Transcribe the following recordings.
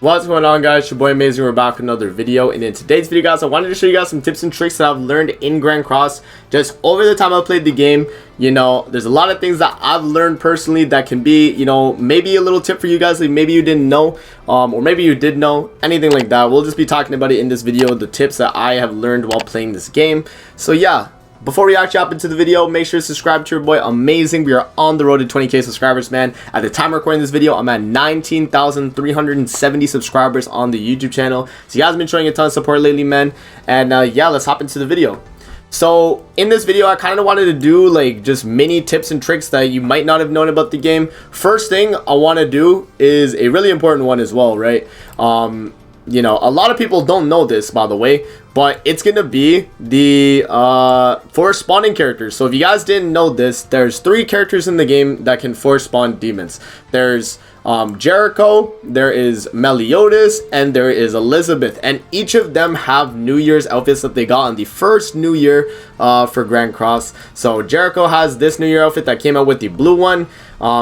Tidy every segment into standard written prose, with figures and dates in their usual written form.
What's going on, guys? It's your boy Amazing. We're back with another video, and in today's video, guys, I wanted to show you guys some tips and tricks that I've learned in Grand Cross just over the time I've played the game. You know, there's a lot of things that I've learned personally that can be, you know, maybe a little tip for you guys, like maybe you didn't know, or maybe you did know, anything like that. We'll just be talking about it in this video, the tips that I have learned while playing this game. So yeah, before we actually hop into the video, make sure to subscribe to your boy Amazing. We are on the road to 20k subscribers, man. At the time of recording this video, I'm at 19,370 subscribers on the YouTube channel. So you guys have been showing a ton of support lately, man. And yeah, let's hop into the video. So in this video, I kind of wanted to do like just mini tips and tricks that you might not have known about the game. First thing I want to do is a really important one as well, right? You know, a lot of people don't know this, by the way, but it's gonna be the force spawning characters. So if you guys didn't know this, there's 3 characters in the game that can force spawn demons. There's Jericho, there is Meliodas, and there is Elizabeth, and each of them have New Year's outfits that they got on the first New Year for Grand Cross. So Jericho has this New Year outfit that came out with the blue one.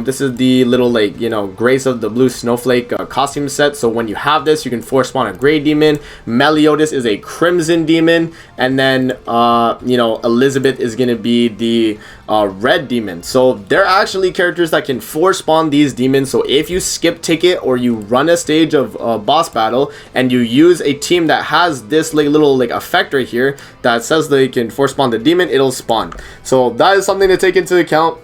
This is the little, like, you know, Grace of the Blue Snowflake costume set. So when you have this, you can force spawn a gray demon. Meliodas is a crimson demon, and then you know, Elizabeth is gonna be the red demon. So they're actually characters that can force spawn these demons. So if you skip ticket or you run a stage of boss battle and you use a team that has this like little like effect right here that says they can force spawn the demon, it'll spawn. So that is something to take into account.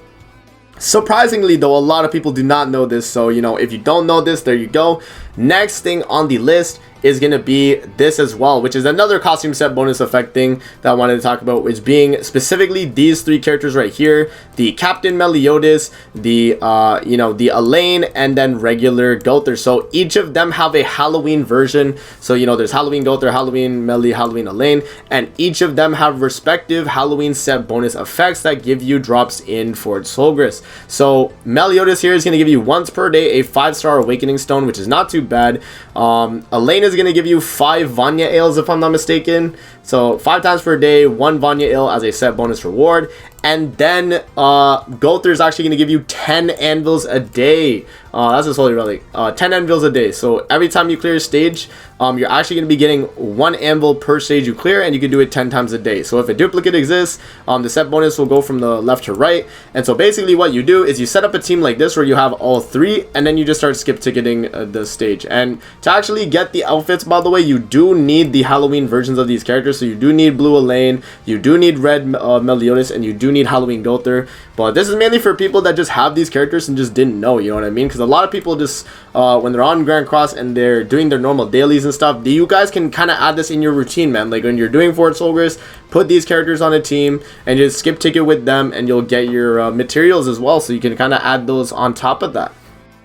Surprisingly though, a lot of people do not know this, so you know, if you don't know this, there you go. Next thing on the list is gonna be this as well, which is another costume set bonus effect thing that I wanted to talk about, which being specifically these 3 characters right here: the Captain Meliodas, the you know, the Elaine, and then regular Gother. So each of them have a Halloween version. So you know, there's Halloween Gother, Halloween Meli, Halloween Elaine, and each of them have respective Halloween set bonus effects that give you drops in Fort Solgris. So Meliodas here is going to give you once per day a 5-star awakening stone, which is not too bad. Elaine is going to give you 5 Vanya ales, if I'm not mistaken. So 5 times per day, 1 Vanya ale as a set bonus reward. And then Gother is actually going to give you 10 anvils a day. That's a holy relic. 10 anvils a day. So every time you clear a stage, you're actually going to be getting 1 anvil per stage you clear, and you can do it 10 times a day. So if a duplicate exists, the set bonus will go from the left to right. And so basically what you do is you set up a team like this where you have all 3, and then you just start skip ticketing the stage. And to actually get the outfits, by the way, you do need the Halloween versions of these characters. So you do need blue Elaine, you do need red Meliodas, and you do need Halloween Gother. But this is mainly for people that just have these characters and just didn't know, you know what I mean? Because a lot of people just when they're on Grand Cross and they're doing their normal dailies and stuff, you guys can kind of add this in your routine, man. Like when you're doing Fort Solgris, put these characters on a team and just skip ticket with them, and you'll get your materials as well, so you can kind of add those on top of that.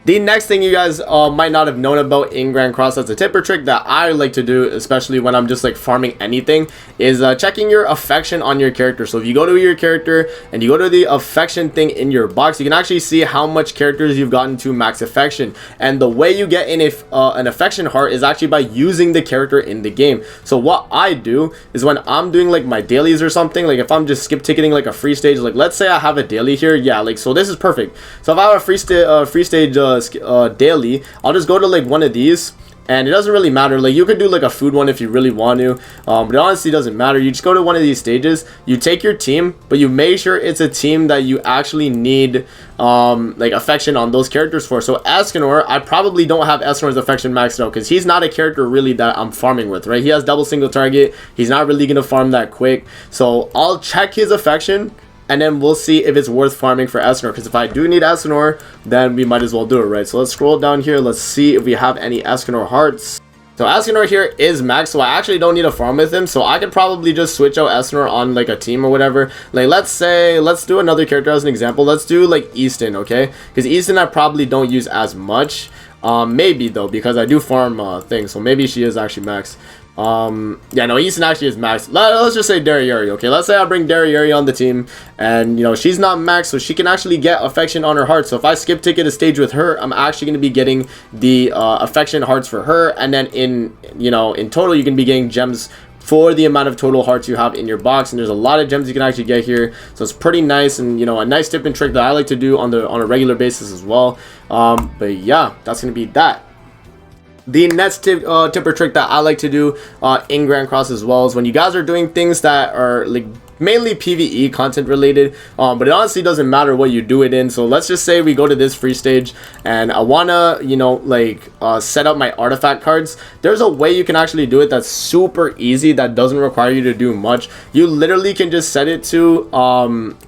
The next thing you guys might not have known about in Grand Cross, that's a tip or trick that I like to do, especially when I'm just like farming anything, is checking your affection on your character. So if you go to your character and you go to the affection thing in your box, you can actually see how much characters you've gotten to max affection. And the way you get in an affection heart is actually by using the character in the game. So what I do is when I'm doing like my dailies or something, like if I'm just skip ticketing like a free stage, like let's say I have a daily here, yeah, like so this is perfect. So if I have a free stage daily, I'll just go to like one of these, and it doesn't really matter. Like you could do like a food one if you really want to, but it honestly doesn't matter. You just go to one of these stages, you take your team, but you make sure it's a team that you actually need like affection on those characters for. So Escanor, I probably don't have Escanor's affection maxed out because he's not a character really that I'm farming with, right? He has double single target, he's not really gonna farm that quick. So I'll check his affection, and then we'll see if it's worth farming for Escanor, because if I do need Escanor, then we might as well do it, right? So let's scroll down here, let's see if we have any Escanor hearts. So Escanor here is max, so I actually don't need to farm with him, so I could probably just switch out Escanor on like a team or whatever. Like let's do another character as an example. Let's do like Easton, okay? Because Easton I probably don't use as much. Maybe though, because I do farm things, so maybe she is actually max. Yeah, no, Easton actually is max. Let's just say Dariyuri, okay? Let's say I bring Dariyuri on the team, and you know, she's not max, so she can actually get affection on her heart. So if I skip ticket a stage with her, I'm actually going to be getting the affection hearts for her, and then in total you can be getting gems for the amount of total hearts you have in your box. And there's a lot of gems you can actually get here, so it's pretty nice, and you know, a nice tip and trick that I like to do on a regular basis as well. But yeah, that's gonna be that. The next tip or trick that I like to do in Grand Cross as well is when you guys are doing things that are like mainly PvE content related, but it honestly doesn't matter what you do it in. So let's just say we go to this free stage and I wanna, you know, like set up my artifact cards. There's a way you can actually do it that's super easy, that doesn't require you to do much. You literally can just set it to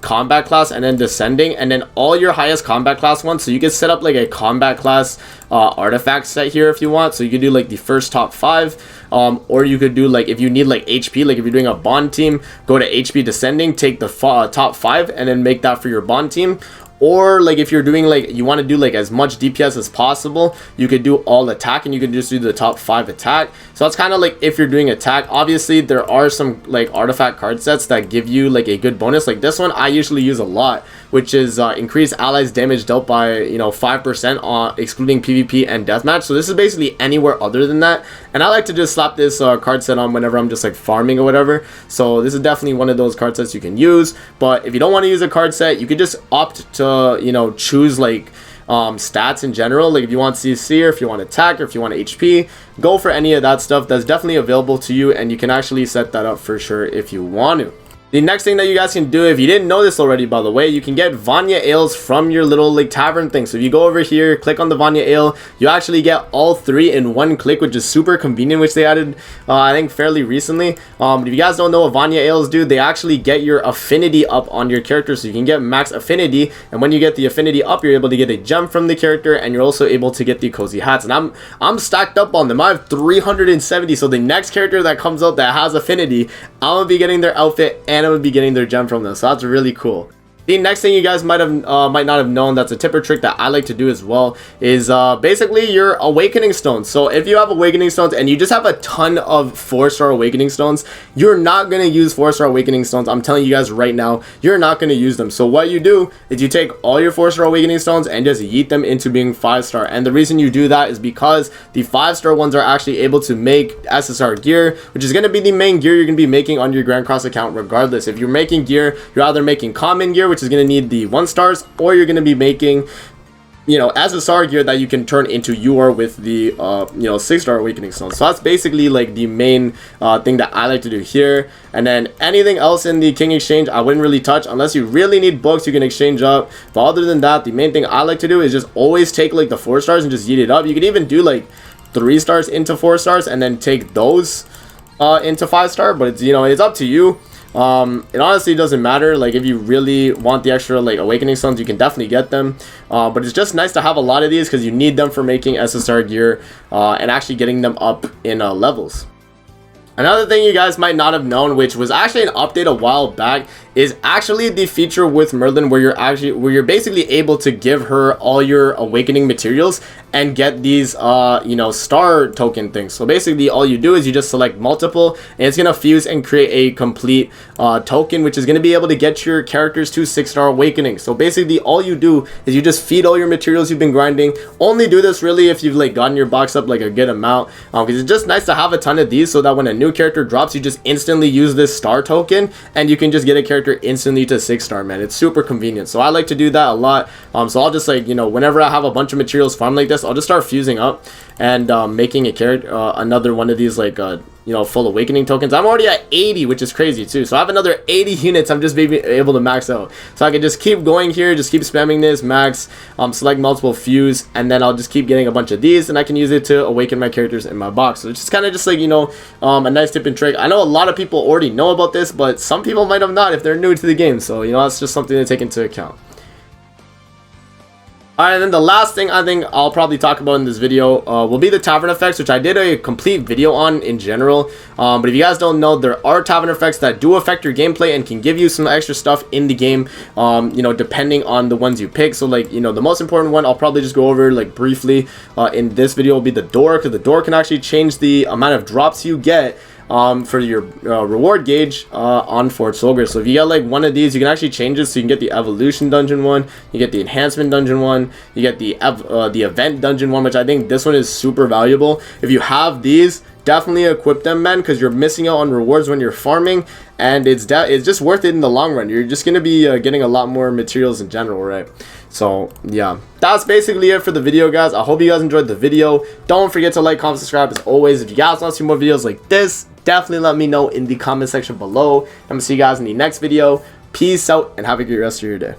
combat class and then descending, and then all your highest combat class ones. So you can set up like a combat class artifact set here if you want. So you could do like the first top 5, or you could do like, if you need like HP, like if you're doing a bond team, go to HP descending, take the top 5 and then make that for your bond team. Or like if you're doing like, you want to do like as much DPS as possible, you could do all attack and you can just do the top 5 attack. So that's kind of like if you're doing attack. Obviously there are some like artifact card sets that give you like a good bonus. Like this one I usually use a lot, which is increase allies damage dealt by, you know, 5% on excluding PvP and deathmatch. So this is basically anywhere other than that, and I like to just slap this card set on whenever I'm just like farming or whatever. So this is definitely one of those card sets you can use. But if you don't want to use a card set, you could just opt to, you know, choose like stats in general. Like if you want CC, or if you want attack, or if you want HP, go for any of that stuff. That's definitely available to you, and you can actually set that up for sure if you want to. The next thing that you guys can do, if you didn't know this already, by the way, you can get Vanya ales from your little like tavern thing. So if you go over here, click on the Vanya ale, you actually get all 3 in one click, which is super convenient, which they added I think fairly recently. But if you guys don't know what Vanya ales do, they actually get your affinity up on your character, so you can get max affinity, and when you get the affinity up, you're able to get a gem from the character, and you're also able to get the cozy hats. And I'm stacked up on them. I have 370, so the next character that comes out that has affinity, I'm gonna be getting their outfit and I'm gonna be getting their gem from them. So that's really cool. The next thing you guys might not have known, that's a tip or trick that I like to do as well, is basically your awakening stones. So if you have awakening stones and you just have a ton of 4-star awakening stones, you're not going to use 4-star awakening stones. I'm telling you guys right now, you're not going to use them. So what you do is you take all your 4-star awakening stones and just yeet them into being 5-star. And the reason you do that is because the 5-star ones are actually able to make SSR gear, which is going to be the main gear you're going to be making on your Grand Cross account regardless. If you're making gear, you're either making common gear, which is going to need the 1-stars, or you're going to be making, you know, SSR gear that you can turn into UR with the you know, 6-star awakening stones. So that's basically like the main thing that I like to do here. And then anything else in the King Exchange I wouldn't really touch unless you really need books. You can exchange up, but other than that, the main thing I like to do is just always take like the 4-stars and just yeet it up. You could even do like 3-stars into 4-stars and then take those into 5-star, but it's, you know, it's up to you. It honestly doesn't matter. Like if you really want the extra like awakening stones, you can definitely get them, but it's just nice to have a lot of these because you need them for making SSR gear and actually getting them up in levels. Another thing you guys might not have known, which was actually an update a while back, is actually the feature with Merlin where you're basically able to give her all your awakening materials and get these you know, star token things. So basically all you do is you just select multiple and it's gonna fuse and create a complete token, which is gonna be able to get your characters to 6-star awakening. So basically all you do is you just feed all your materials you've been grinding. Only do this really if you've like gotten your box up like a good amount, because it's just nice to have a ton of these so that when a new character drops, you just instantly use this star token and you can just get a character instantly to 6-star, man. It's super convenient. So I like to do that a lot. So I'll just like, you know, whenever I have a bunch of materials farm like this, I'll just start fusing up and making a character another one of these like you know, full awakening tokens. I'm already at 80, which is crazy too. So I have another 80 units I'm just able to max out. So I can just keep going here, just keep spamming this max, select multiple fuse, and then I'll just keep getting a bunch of these and I can use it to awaken my characters in my box. So it's just kind of just like, you know, a nice tip and trick. I know a lot of people already know about this, but some people might have not if they're new to the game. So, you know, that's just something to take into account. Alright, and then the last thing I think I'll probably talk about in this video will be the tavern effects, which I did a complete video on in general. But if you guys don't know, there are tavern effects that do affect your gameplay and can give you some extra stuff in the game, you know, depending on the ones you pick. So like, you know, the most important one I'll probably just go over like briefly in this video will be the door, because the door can actually change the amount of drops you get for your reward gauge on Fort Soldier. So if you get like one of these, you can actually change it so you can get the evolution dungeon one, you get the enhancement dungeon one, you get the event dungeon one, which I think this one is super valuable. If you have these, definitely equip them, man, because you're missing out on rewards when you're farming, and it's just worth it in the long run. You're just gonna be getting a lot more materials in general, right? So yeah, that's basically it for the video, guys. I hope you guys enjoyed the video. Don't forget to like, comment, subscribe as always. If you guys want to see more videos like this, definitely let me know in the comment section below. I'm gonna see you guys in the next video. Peace out and have a great rest of your day.